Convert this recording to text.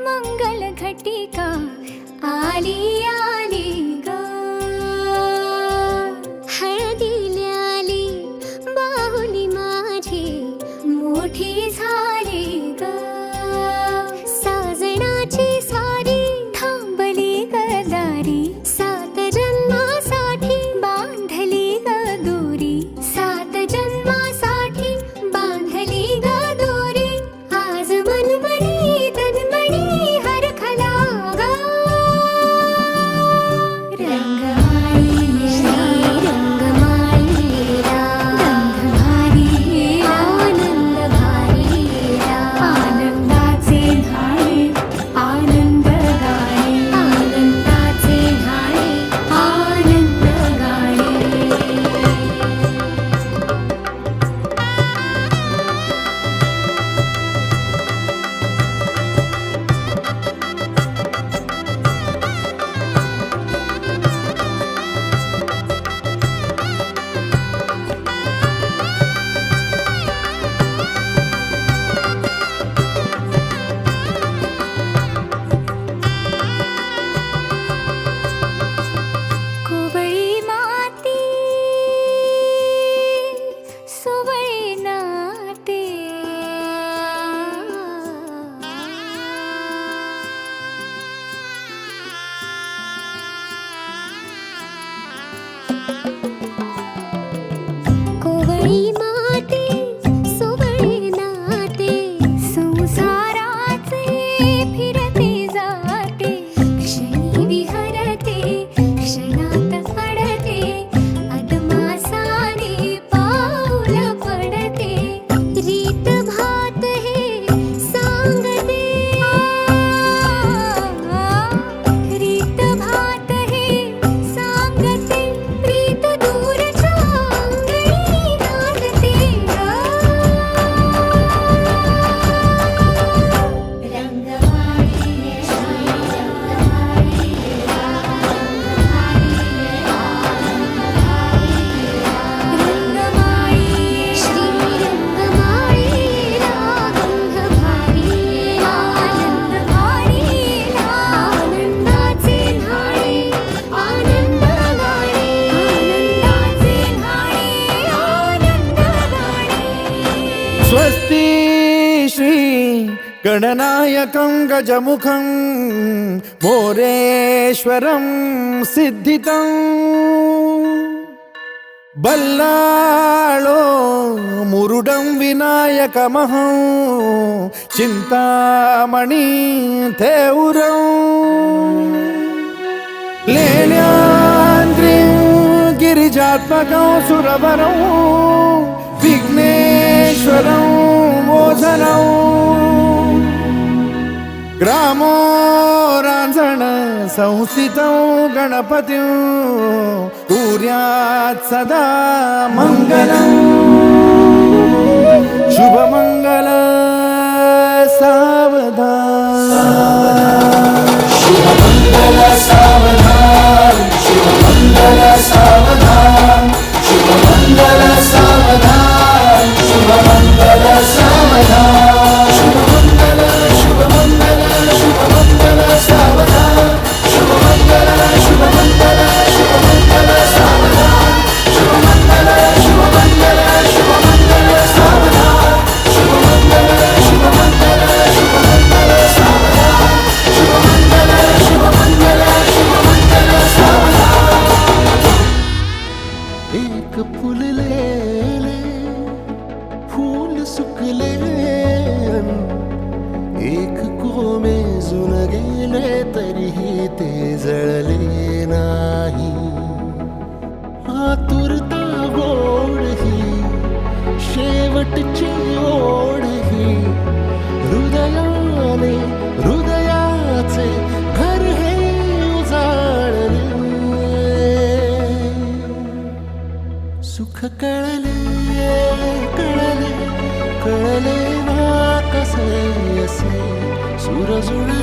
मंगल घटिका आली आली ग, हळदीला आली बाहुली माझी मोठी झाली ग, साजणाची स्वारी थांबली गदारी, 7 जन्मासाठी बांधली ग दोरी, 7 जन्मासाठी बांधली ग दोरी, आज मनमनी तन्मणी हरखला ग, रंगमाळी श्री रंगमाळी गंध भारी आनंद भारी, आनंदाचे न्हाणे आनंद गाणे, आनंदाचे न्हाणे आनंद गाणे. कोवळी माती सुवळी नाते, कोवळी माती सुवळी नाते, संसाराचे फिरते जाते, क्षणी विहरते क्षणात अडते, अदमासाने पाऊल पडते, रीत भात हे सांगते, रीत भात हे सांगते, प्रीत दूरच्या अंगणी नांदते ग, रंगमाळी श्री रंगमाळी रंगमाळी श्री रंगमाळी गंध भारी आनंद भारी, आनंदाचे न्हाणे आनंद गाणे, आनंदाचे न्हाणे आनंद गाणे. स्वस्ति श्री गणनायकं गजमुखं मोरेश्वरं सिद्धितं, बल्लाळो मुरुडं विनायकमहं चिंतामणि थेऊरं, लेण्याद्रिं गिरिजात्मकं सुरवरं विघ्नेश्वरं मोझनं, ग्रामो रांझण संस्थितं गणपतिं कुर्यात् सदा मंगलं, शुभमंगल सावधान, शुभमंगल सावधान, शुभमंगल सावधान, शुभमंगल सावधान, शुभमंगल सावधान, शुभमंगल शुभमंगल शुभमंगल सावधान, शुभमंगल शुभमंगल शुभमंगल सावधान, शुभमंगल शुभमंगल शुभमंगल सावधान, शुभमंगल शुभमंगल शुभमंगल सावधान, शुभमंगल शुभमंगल शुभमंगल सावधान. एक फुलले फूल सुकले, एक कोमेजून गेले तरीही ते जळले नाही, आतुरता गोड ही शेवटची ओढ ही हृदया जुळजुळ